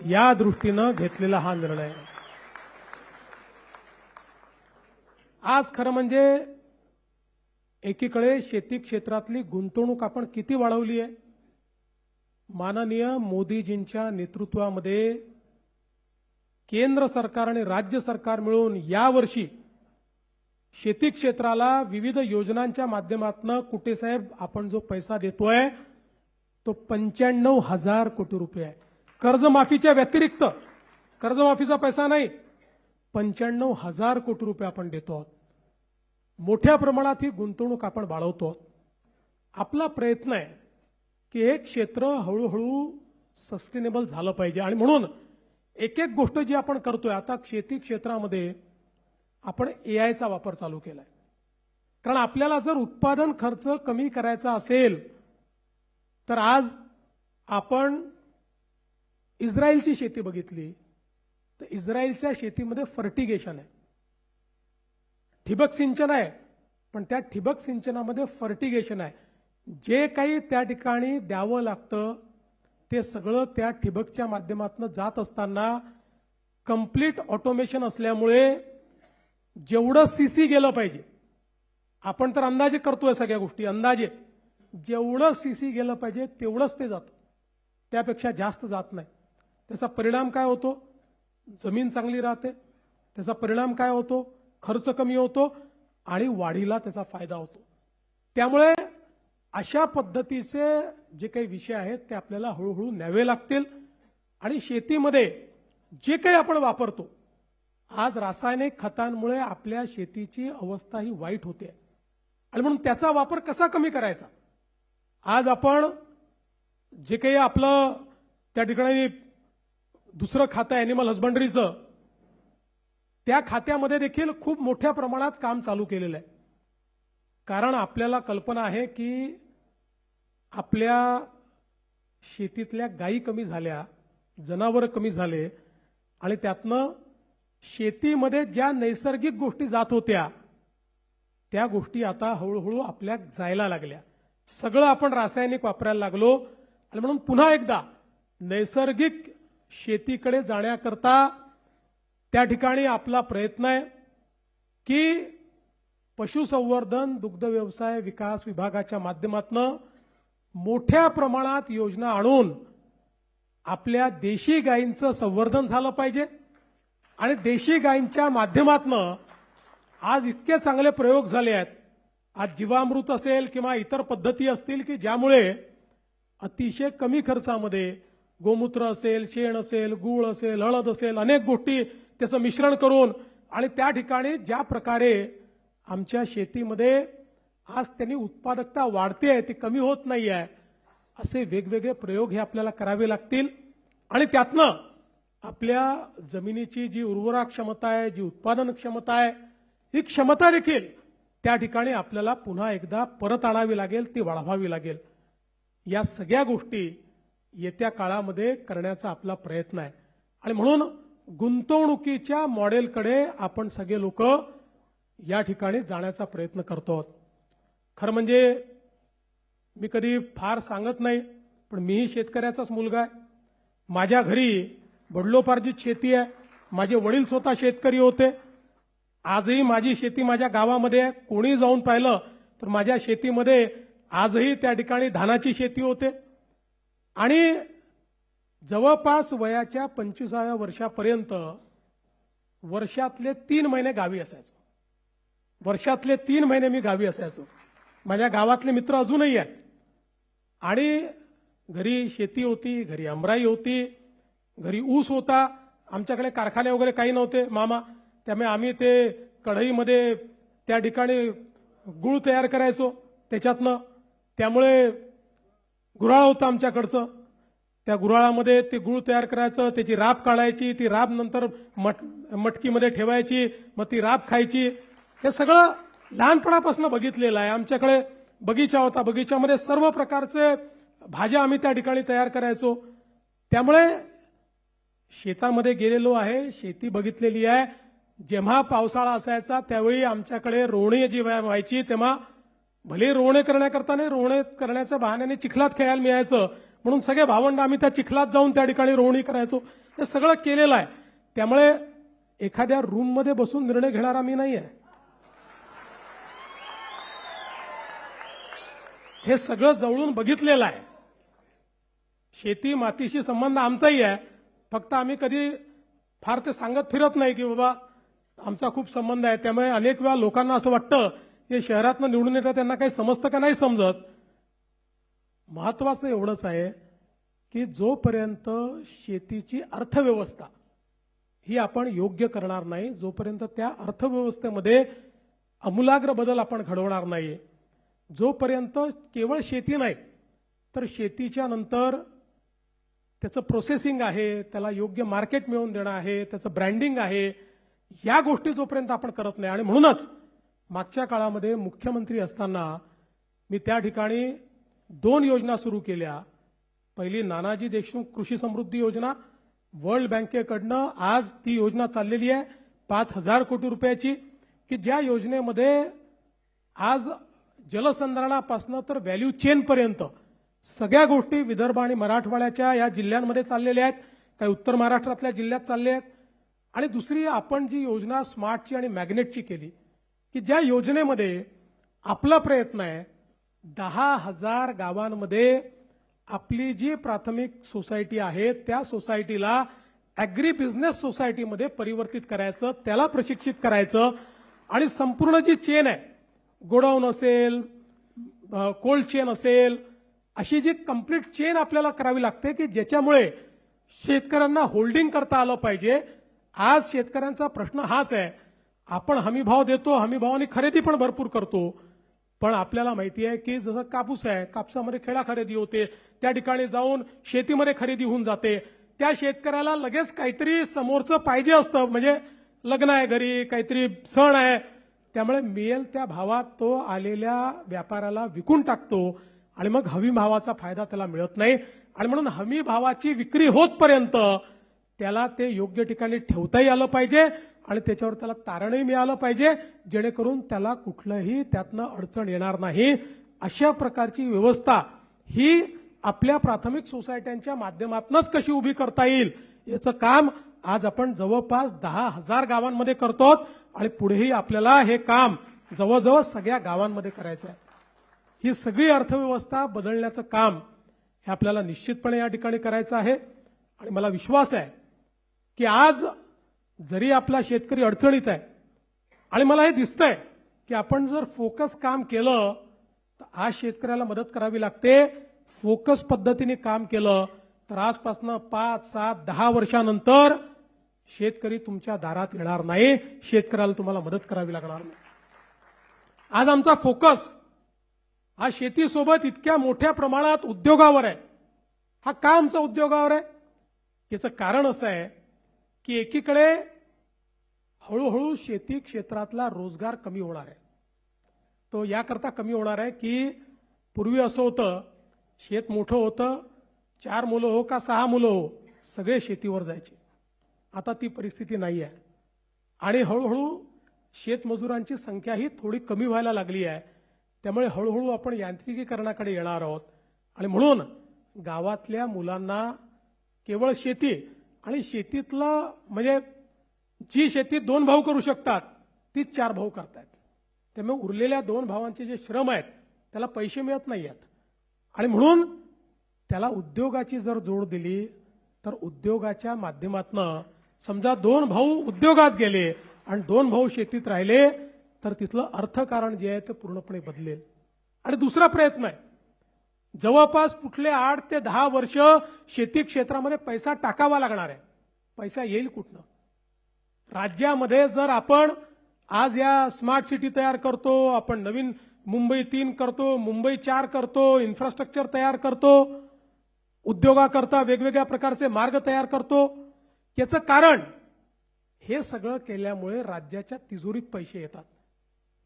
या दृष्टीनं घेतलेला हा निर्णय आहे. आज खरं म्हणजे एकीकडे शेती क्षेत्रातली गुंतवणूक आपण किती वाढवली आहे. माननीय मोदीजींच्या नेतृत्वामध्ये केंद्र सरकार आणि राज्य सरकार मिळून यावर्षी शेती क्षेत्राला विविध योजनांच्या माध्यमातून कुटे साहेब आपण जो पैसा देतोय तो 95,000 कोटी रुपये आहे. कर्जमाफीच्या व्यतिरिक्त, कर्जमाफीचा पैसा नाही, 95,000 कोटी रुपये आपण देतो आहोत. मोठ्या प्रमाणात ही गुंतवणूक आपण वाढवतो. आपला प्रयत्न आहे की हे क्षेत्र हळूहळू सस्टेनेबल झालं पाहिजे आणि म्हणून एक एक गोष्ट जी आपण करतोय, आता शेती क्षेत्रामध्ये आपण एआयचा वापर चालू केलाय. कारण आपल्याला जर उत्पादन खर्च कमी करायचा असेल तर आज आपण इस्रायलची शेती बघितली तर इस्रायलच्या शेतीमध्ये फर्टिगेशन आहे, ठिबक सिंचन आहे, पण त्या ठिबक सिंचनामध्ये फर्टिगेशन आहे. जे काही त्या ठिकाणी द्यावं लागतं ते सगळं त्या ठिबकच्या माध्यमातून जात असताना कंप्लीट ऑटोमेशन असल्यामुळे जेवढं सीसी गेलं पाहिजे, आपण तर अंदाजे करतोय सगळ्या गोष्टी, अंदाजे जेवढं सीसी गेलं पाहिजे तेवढंच ते जातं, त्यापेक्षा जास्त जात नाही. त्याचा परिणाम काय होतो? जमीन चांगली राहते. त्याचा परिणाम काय होतो? खर्च कमी होतो आणि वाढीला त्याचा फायदा होतो. त्यामुळे अशा पद्धतीचे जे काही विषय आहेत ते आपल्याला हळूहळू न्यावे लागतील. आणि शेतीमध्ये जे काही आपण वापरतो, आज रासायनिक खतांमुळे आपल्या शेतीची अवस्था ही वाईट होते आणि म्हणून त्याचा वापर कसा कमी करायचा. आज आपण जे काही आपलं त्या ठिकाणी दुसरं खातं ॲनिमल हजबंडरीचं, त्या खात्यामध्ये देखील खूप मोठ्या प्रमाणात काम चालू केलेलं आहे. कारण आपल्याला कल्पना आहे की आपल्या शेतीतल्या गायी कमी झाल्या, जनावरं कमी झाले आणि त्यातनं शेतीमध्ये ज्या नैसर्गिक गोष्टी जात होत्या त्या गोष्टी आता हळूहळू आपल्या जायला लागल्या. सगळं आपण रासायनिक वापरायला लागलो आणि म्हणून पुन्हा एकदा नैसर्गिक शेतीकडे जाण्याकरता त्या ठिकाणी आपला प्रयत्न आहे की पशुसंवर्धन दुग्ध व्यवसाय विकास विभागाच्या माध्यमातून मोठ्या प्रमाणात योजना आणून आपल्या देशी गायींचं संवर्धन झालं पाहिजे. आणि देशी गायींच्या माध्यमातून आज इतके चांगले प्रयोग झाले आहेत. आज जीवामृत असेल किंवा इतर पद्धती असतील की ज्यामुळे अतिशय कमी खर्चामध्ये गोमूत्र असेल, शेण असेल, गूळ असेल, हळद असेल, अनेक गोष्टी त्याचं मिश्रण करून आणि त्या ठिकाणी ज्या प्रकारे आमच्या शेतीमध्ये आज त्यांनी उत्पादकता वाढते आहे, ती कमी होत नाही आहे, असे वेगवेगळे प्रयोग हे आपल्याला करावे लागतील. आणि त्यातनं आपल्या जमिनीची जी उर्वरा क्षमता आहे, जी उत्पादन क्षमता आहे, ही क्षमता देखील त्या ठिकाणी आपल्याला पुन्हा एकदा परत आणावी लागेल, ती वाढवावी लागेल. या सगळ्या गोष्टी येत्या काळामध्ये करण्याचा आपला प्रयत्न आहे. आणि म्हणून गुंतवणुकीच्या मॉडेलकडे आपण सगळे लोक या ठिकाणी जाण्याचा प्रयत्न करतो आहोत. खरं म्हणजे मी कधी फार सांगत नाही, पण मीही शेतकऱ्याचाच मुलगा आहे. माझ्या घरी वडिलोपार्जित शेती आहे. माझे वडील स्वतः शेतकरी होते. आजही माझी शेती माझ्या गावामध्ये आहे. कोणी जाऊन पाहिलं तर माझ्या शेतीमध्ये आजही त्या ठिकाणी धानाची शेती होते. आणि जवळपास वयाच्या 25व्या वर्षापर्यंत वर्षातले 3 महिने गावी असायचो. वर्षातले 3 महिने मी गावी असायचो. माझ्या गावातले मित्र अजूनही आहेत. आणि घरी शेती होती, घरी आमराई होती, घरी ऊस होता. आमच्याकडे कारखाने वगैरे काही नव्हते मामा, त्यामुळे आम्ही ते कढईमध्ये त्या ठिकाणी गुळ तयार करायचो त्याच्यातनं. त्यामुळे गुऱ्हाळ होतं आमच्याकडचं. त्या गुऱ्हाळामध्ये ते गुळ तयार करायचं, त्याची राब काढायची, ती राब नंतर मटकीमध्ये ठेवायची, मग ती राब खायची. हे सगळं लहानपणापासून बघितलेलं आहे. आमच्याकडे बगीचा होता, बगीच्यामध्ये सर्व प्रकारचे भाज्या आम्ही त्या ठिकाणी तयार करायचो. त्यामुळे शेतामध्ये गेलेलो आहे, शेती बघितलेली आहे. जेव्हा पावसाळा असायचा त्यावेळी आमच्याकडे रोवणी जी व्हायची तेव्हा भले रोवणे करण्याकरता नाही, रोवणे करण्याच्या बहाण्याने चिखलात खेळायला मिळायचं म्हणून सगळे भावंड आम्ही त्या चिखलात जाऊन त्या ठिकाणी रोवणी करायचो. हे सगळं केलेलं आहे. त्यामुळे एखाद्या रूममध्ये बसून निर्णय घेणारा मी नाही आहे. हे सगळं जवळून बघितलेलं आहे. शेती मातीशी संबंध आमचाही आहे. फक्त आम्ही कधी फार ते सांगत फिरत नाही की बाबा आमचा खूप संबंध आहे. त्यामुळे अनेक वेळा लोकांना असं वाटतं की शहरातनं निवडून येतात त्यांना काही समजतं का नाही समजत. महत्वाचं एवढंच आहे की जोपर्यंत शेतीची अर्थव्यवस्था ही आपण योग्य करणार नाही, जोपर्यंत त्या अर्थव्यवस्थेमध्ये आमूलाग्र बदल आपण घडवणार नाही, जोपर्यंत केवळ शेती नाही तर शेतीच्या नंतर त्याचं प्रोसेसिंग आहे, त्याला योग्य मार्केट मिळवून देणं आहे, त्याचं ब्रँडिंग आहे, या गोष्टी जोपर्यंत आपण करत नाही. आणि म्हणूनच मागच्या काळामध्ये मुख्यमंत्री असताना मी त्या ठिकाणी 2 योजना सुरू केल्या. पहिली नानाजी देशमुख कृषी समृद्धी योजना, वर्ल्ड बँकेकडनं आज ती योजना चाललेली आहे 5,000 कोटी रुपयाची, की ज्या योजनेमध्ये आज जलसंधारणापासून तर व्हॅल्यू चेनपर्यंत सगळ्या गोष्टी विदर्भ आणि मराठवाड्याच्या या जिल्ह्यांमध्ये चाललेल्या आहेत, काही उत्तर महाराष्ट्रातल्या जिल्ह्यात चालले आहेत. आणि दुसरी आपण जी योजना स्मार्टची आणि मॅग्नेटची केली, की ज्या योजनेमध्ये आपला प्रयत्न आहे 10,000 गावांमध्ये आपली जी प्राथमिक सोसायटी आहे त्या सोसायटीला ॲग्री बिझनेस सोसायटीमध्ये परिवर्तित करायचं, त्याला प्रशिक्षित करायचं. आणि संपूर्ण जी चेन आहे, गोडाऊन असेल, कोल्ड चेन असेल, अशी जी कंप्लीट चेन आपल्याला करावी लागते की ज्याच्यामुळे शेतकऱ्यांना होल्डिंग करता आलं पाहिजे. आज शेतकऱ्यांचा प्रश्न हाच आहे, आपण हमी भाव देतो, हमी भावाने खरेदी पण भरपूर करतो, पण आपल्याला माहिती आहे की जसं कापूस आहे, कापसामध्ये खेळा खरेदी होते, त्या ठिकाणी जाऊन शेतीमध्ये खरेदी होऊन जाते. त्या शेतकऱ्याला लगेच काहीतरी समोरचं पाहिजे असतं, म्हणजे लग्न आहे घरी, काहीतरी सण आहे, त्यामुळे मिळेल त्या भावात तो आलेल्या व्यापाऱ्याला विकून टाकतो आणि मग हमी भावाचा फायदा त्याला मिळत नाही. आणि म्हणून हमी भावाची विक्री होतपर्यंत त्याला ते योग्य ठिकाणी ठेवताही आलं पाहिजे आणि त्याच्यावर त्याला तारणही मिळालं पाहिजे, जेणेकरून त्याला कुठलंही त्यातनं अडचण येणार नाही. अशा प्रकारची व्यवस्था ही आपल्या प्राथमिक सोसायट्यांच्या माध्यमातूनच कशी उभी करता येईल याचं काम आज आपण जवळपास 10,000 गावांमध्ये करतो आणि पुढेही आपल्याला हे काम जवळजवळ सगळ्या गावांमध्ये करायचं आहे. ही सगळी अर्थव्यवस्था बदलण्याचं काम हे आपल्याला निश्चितपणे या ठिकाणी करायचं आहे. आणि मला विश्वास आहे की आज जरी आपला शेतकरी अडचणीत आहे आणि मला हे दिसतंय की आपण जर फोकस काम केलं तर आज शेतकऱ्याला मदत करावी लागते. फोकस पद्धतीने काम केलं तर आजपासून 5, 7, 10 वर्षानंतर शेतकरी तुमच्या दारात येणार नाही, शेतकऱ्याला तुम्हाला मदत करावी लागणार नाही. आज आमचा फोकस हा शेतीसोबत इतक्या मोठ्या प्रमाणात उद्योगावर आहे. हा का आमचा उद्योगावर आहे? याचं कारण असं आहे की एकीकडे हळूहळू शेती क्षेत्रातला रोजगार कमी होणार आहे. तो याकरता कमी होणार आहे की पूर्वी असं होतं, शेत मोठं होतं, 4 मुलं हो का 6 मुलं हो सगळे शेतीवर जायचे. आता ती परिस्थिती नाही आहे आणि हळूहळू शेतमजुरांची संख्याही थोडी कमी व्हायला लागली आहे. त्यामुळे हळूहळू आपण यांत्रिकीकरणाकडे येणार आहोत आणि म्हणून गावातल्या मुलांना केवळ शेती आणि शेतीतलं म्हणजे जी शेती 2 भाऊ करू शकतात तीच 4 भाऊ करतायत. त्यामुळे उरलेल्या 2 भावांचे जे श्रम आहेत त्याला पैसे मिळत नाही आहेत आणि म्हणून त्याला उद्योगाची जर जोड दिली तर उद्योगाच्या माध्यमातून समजा 2 भाऊ उद्योगात गेले आणि 2 भाऊ शेतीत राहिले तर तिथलं अर्थकारण जे आहे ते पूर्णपणे बदलेल. आणि दुसरा प्रयत्न आहे, जवळपास कुठले 8 ते 10 वर्ष शेती क्षेत्रामध्ये पैसा टाकावा लागणार आहे. पैसा येईल कुठनं? राज्यामध्ये जर आपण आज या स्मार्ट सिटी तयार करतो, आपण नवीन मुंबई 3 करतो, मुंबई 4 करतो, इन्फ्रास्ट्रक्चर तयार करतो, उद्योगाकरता वेगवेगळ्या प्रकारचे मार्ग तयार करतो, याचं कारण हे सगळं केल्यामुळे राज्याच्या तिजोरीत पैसे येतात.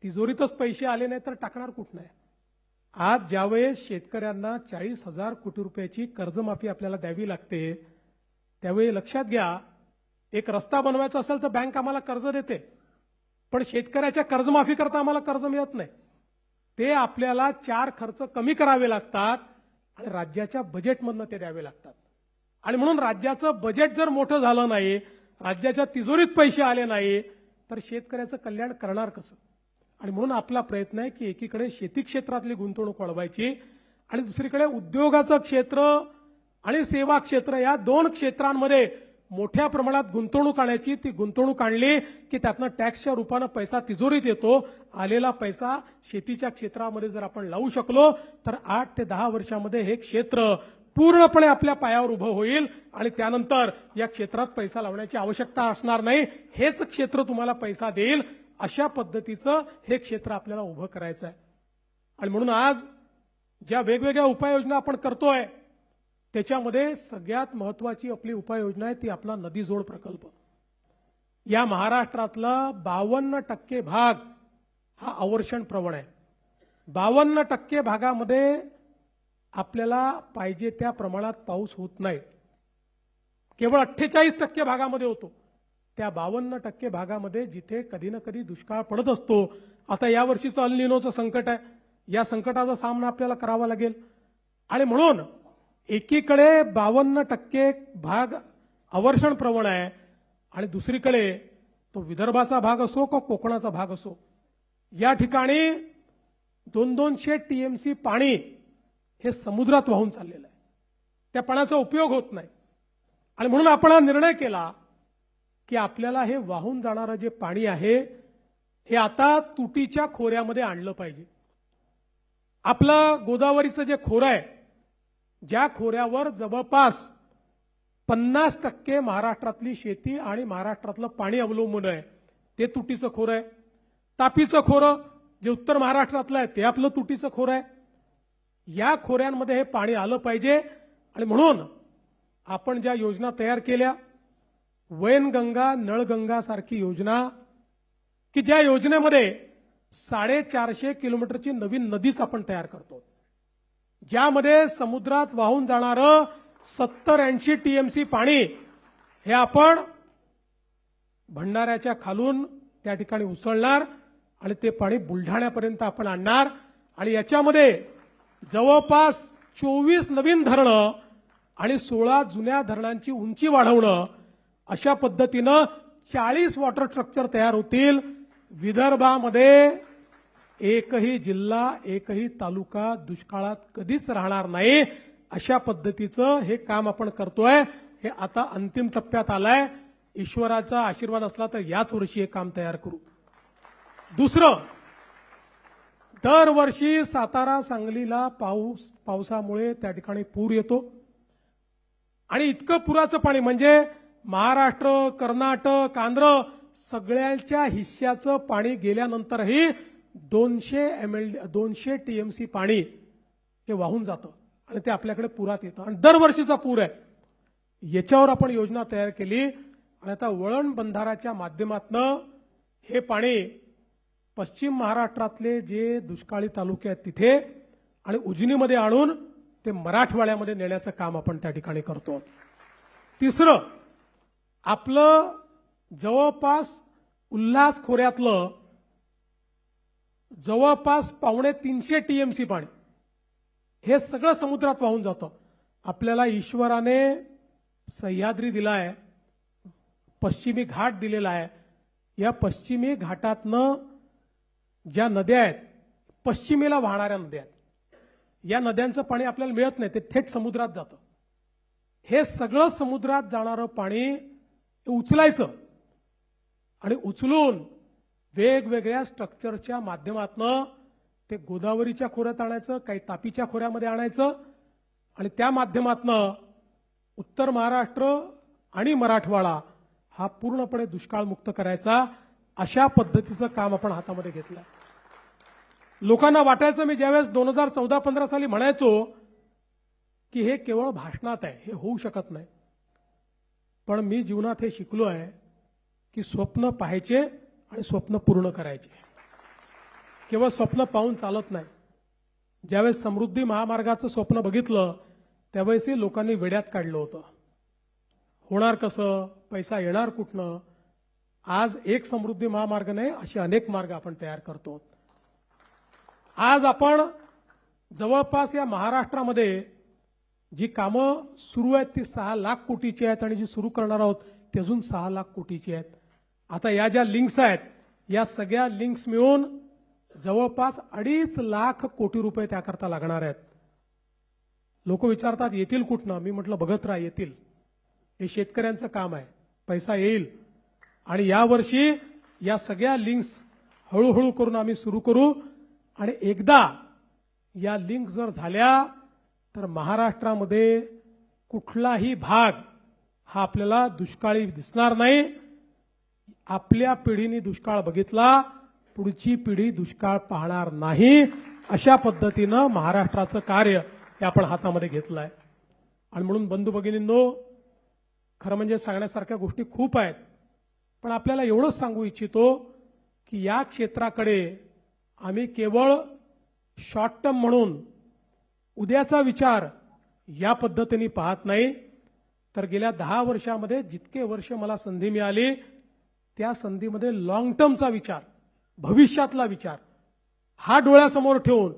तिजोरीतच पैसे आले नाही तर टाकणार कुठं नाही. आज ज्यावेळेस शेतकऱ्यांना 40,000 कोटी रुपयाची कर्जमाफी आपल्याला द्यावी लागते त्यावेळी लक्षात घ्या एक रस्ता बनवायचा असेल तर बँक आम्हाला कर्ज देते, पण शेतकऱ्याच्या कर्जमाफी करता आम्हाला कर्ज मिळत नाही. ते आपल्याला 4 खर्च कमी करावे लागतात आणि राज्याच्या बजेटमधनं ते द्यावे लागतात. आणि म्हणून राज्याचं बजेट जर मोठं झालं नाही, राज्याच्या तिजोरीत पैसे आले नाही, तर शेतकऱ्याचं कल्याण करणार कसं? आणि म्हणून आपला प्रयत्न आहे की एकीकडे शेती क्षेत्रातली गुंतवणूक वाढवायची आणि दुसरीकडे उद्योगाचं क्षेत्र आणि सेवा क्षेत्र या 2 क्षेत्रांमध्ये मोठ्या प्रमाणात गुंतवणूक आणायची. ती गुंतवणूक आणली की त्यातनं टॅक्सच्या रूपानं पैसा तिजोरीत येतो. आलेला पैसा शेतीच्या क्षेत्रामध्ये जर आपण लावू शकलो तर 8 ते 10 वर्षामध्ये हे क्षेत्र पूर्णपणे आपल्या पायावर उभं होईल आणि त्यानंतर या क्षेत्रात पैसा लावण्याची आवश्यकता असणार नाही. हेच क्षेत्र तुम्हाला पैसा देईल. अशा पद्धतीचं हे क्षेत्र आपल्याला उभं करायचं आहे. आणि म्हणून आज ज्या वेगवेगळ्या उपाययोजना आपण करतोय त्याच्यामध्ये सगळ्यात महत्वाची आपली उपाययोजना आहे ती आपला नदी जोड प्रकल्प. या महाराष्ट्रातला 52% भाग हा अवर्षण प्रवण आहे. 52% भागामध्ये आपल्याला पाहिजे त्या प्रमाणात पाऊस होत नाही. केवळ 48% भागामध्ये होतो. त्या 52% भागामध्ये जिथे कधी ना कधी दुष्काळ पडत असतो. आता या वर्षीचं अल निनोचं संकट आहे. या संकटाचा सामना आपल्याला करावा लागेल. आणि म्हणून एकीकडे 52% भाग अवर्षण प्रवण आहे आणि दुसरीकडे तो विदर्भाचा भाग असो का कोकणाचा भाग असो, या ठिकाणी 200 टीएमसी पाणी हे समुद्रात वाहून चाललेलं आहे. त्या पाण्याचा उपयोग होत नाही. आणि म्हणून आपण हा निर्णय केला की आपल्याला हे वाहून जाणारं जे पाणी आहे हे आता तुटीच्या खोऱ्यामध्ये आणलं पाहिजे. आपलं गोदावरीचं जे खोरं आहे, ज्या खोऱ्यावर जवळपास 50% महाराष्ट्रातली शेती आणि महाराष्ट्रातलं पाणी अवलंबून आहे, ते तुटीचं खोरं आहे. तापीचं खोरं जे उत्तर महाराष्ट्रातलं आहे ते आपलं तुटीचं खोरं आहे. या खोऱ्यांमध्ये हे पाणी आलं पाहिजे. आणि म्हणून आपण ज्या योजना तयार केल्या, वैनगंगा नळगंगा सारखी योजना, की ज्या योजनेमध्ये 450 किलोमीटरची नवीन नदीच आपण तयार करतो, ज्यामध्ये समुद्रात वाहून जाणारं 70-80 टीएमसी पाणी हे आपण भंडाऱ्याच्या खालून त्या ठिकाणी उसळणार आणि ते पाणी बुलढाण्यापर्यंत आपण आणणार. आणि याच्यामध्ये जवळपास 24 नवीन धरणं आणि 16 जुन्या धरणांची उंची वाढवणं, अशा पद्धतीनं 40 वॉटर स्ट्रक्चर तयार होतील. विदर्भामध्ये एकही जिल्हा एकही तालुका दुष्काळात कधीच राहणार नाही. अशा पद्धतीचं हे काम आपण करतोय. हे आता अंतिम टप्प्यात आलंय. ईश्वराचा आशीर्वाद असला तर याच वर्षी हे काम तयार करू. दुसरं, दरवर्षी सातारा सांगलीला पावसामुळे त्या ठिकाणी पूर येतो आणि इतकं पुराचं पाणी म्हणजे महाराष्ट्र, कर्नाटक, आंध्र सगळ्यांच्या हिश्श्याचं पाणी गेल्यानंतरही 200 टीएमसी पाणी हे वाहून जातं आणि ते आपल्याकडे पुरात येतं आणि दरवर्षीचा पूर आहे. याच्यावर आपण योजना तयार केली आणि आता वळण बंधाराच्या माध्यमातून हे पाणी पश्चिम महाराष्ट्रातले जे दुष्काळी तालुके आहेत तिथे आणि उजनीमध्ये आणून ते मराठवाड्यामध्ये नेण्याचं काम आपण त्या ठिकाणी करतो. तिसरं, आपलं जवळपास उल्हास खोऱ्यातलं जवळपास 250 टीएमसी पाणी हे सगळं समुद्रात वाहून जातं. आपल्याला ईश्वराने सह्याद्री दिलाय, पश्चिमी घाट दिलेला आहे. या पश्चिमी घाटातनं ज्या नद्या आहेत, पश्चिमेला वाहणाऱ्या नद्या आहेत, या नद्यांचं पाणी आपल्याला मिळत नाही, ते थेट समुद्रात जातं. हे सगळं समुद्रात जाणारं पाणी उचलायचं आणि उचलून वेगवेगळ्या स्ट्रक्चरच्या माध्यमातून ते गोदावरीच्या खोऱ्यात आणायचं, काही तापीच्या खोऱ्यामध्ये आणायचं आणि त्या माध्यमातून उत्तर महाराष्ट्र आणि मराठवाडा हा पूर्णपणे दुष्काळमुक्त करायचा. अशा पद्धतीचं काम आपण हातामध्ये घेतलं. लोकांना वाटायचं, मी ज्यावेळेस 2014-15 साली म्हणायचो की हे केवळ भाषणात आहे, हे होऊ शकत नाही, पण मी जीवनात हे शिकलो आहे की स्वप्न पाहायचे आणि स्वप्न पूर्ण करायचे. केवळ स्वप्न पाहून चालत नाही. ज्यावेळेस समृद्धी महामार्गाचं स्वप्न बघितलं त्यावेळेसही लोकांनी वेड्यात काढलं होतं. होणार कसं, पैसा येणार कुठनं, आज एक समृद्धी महामार्ग नाही, असे अनेक मार्ग आपण तयार करतो. आज आपण जवळपास या महाराष्ट्रामध्ये जी कामं सुरू आहेत ती 6 लाख कोटीची आहेत आणि जी सुरू करणार आहोत ती अजून 6 लाख कोटीची आहेत. आता या ज्या लिंक्स आहेत या सगळ्या लिंक्स मिळून जवळपास 2.5 लाख कोटी रुपये त्याकरता लागणार आहेत. लोक विचारतात येतील कुठनं, मी म्हटलं बघत राहा, येतील. हे शेतकऱ्यांचं काम आहे, पैसा येईल. आणि यावर्षी या सगळ्या लिंक्स हळूहळू करून आम्ही सुरू करू आणि एकदा या लिंक जर झाल्या तर महाराष्ट्रामध्ये कुठलाही भाग हा आपल्याला दुष्काळी दिसणार नाही. आपल्या पिढीने दुष्काळ बघितला, पुढची पिढी दुष्काळ पाहणार नाही. अशा पद्धतीनं महाराष्ट्राचं कार्य हे आपण हातामध्ये घेतलं आहे. आणि म्हणून बंधू भगिनींनो, खरं म्हणजे सांगण्यासारख्या गोष्टी खूप आहेत, पण आपल्याला एवढंच सांगू इच्छितो की या क्षेत्राकडे आम्ही केवळ शॉर्ट टर्म म्हणून उद्याचा विचार या पद्धतीने पाहत नाही, तर गेल्या 10 वर्षामध्ये जितके वर्ष मला संधी मिळाली त्या संधीमध्ये लॉंग टर्मचा विचार, भविष्यातला विचार हा डोळ्यासमोर ठेवून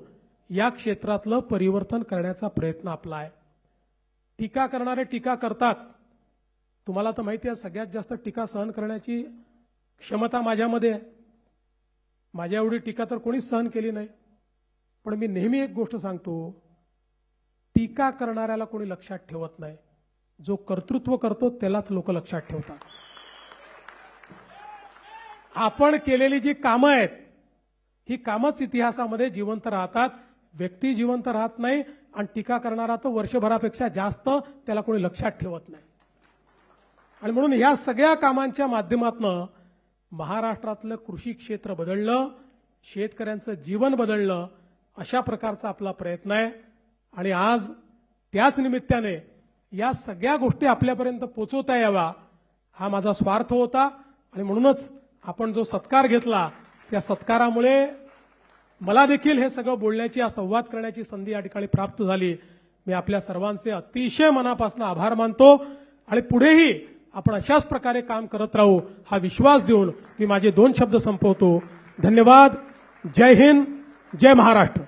या क्षेत्रातलं परिवर्तन करण्याचा प्रयत्न आपला आहे. टीका करणारे टीका करतात. तुम्हाला तर माहिती आहे सगळ्यात जास्त टीका सहन करण्याची क्षमता माझ्यामध्ये आहे. माझ्या एवढी टीका तर कोणीच सहन केली नाही. पण मी नेहमी एक गोष्ट सांगतो, टीका करणाऱ्याला कोणी लक्षात ठेवत नाही, जो कर्तृत्व करतो त्यालाच लोक लक्षात ठेवतात. आपण केलेली जी कामं आहेत ही कामच इतिहासामध्ये जिवंत राहतात. व्यक्ती जिवंत राहत नाही आणि टीका करणारा तर वर्षभरापेक्षा जास्त त्याला कोणी लक्षात ठेवत नाही. आणि म्हणून या सगळ्या कामांच्या माध्यमातून महाराष्ट्रातलं कृषी क्षेत्र बदललं, शेतकऱ्यांचं जीवन बदललं, अशा प्रकारचा आपला प्रयत्न आहे. आणि आज त्याच निमित्ताने या सगळ्या गोष्टी आपल्यापर्यंत पोहोचवता यावा हा माझा स्वार्थ होता. आणि म्हणूनच आपण जो सत्कार घेतला त्या सत्कारामुळे मला देखील हे सगळं बोलण्याची, हा संवाद करण्याची संधी या ठिकाणी प्राप्त झाली. मी आपल्या सर्वांचे अतिशय मनापासून आभार मानतो आणि पुढेही आपण अशाच प्रकारे काम करत राहू हा विश्वास देऊन मी माझे 2 शब्द संपवतो. धन्यवाद. जय हिंद, जय महाराष्ट्र.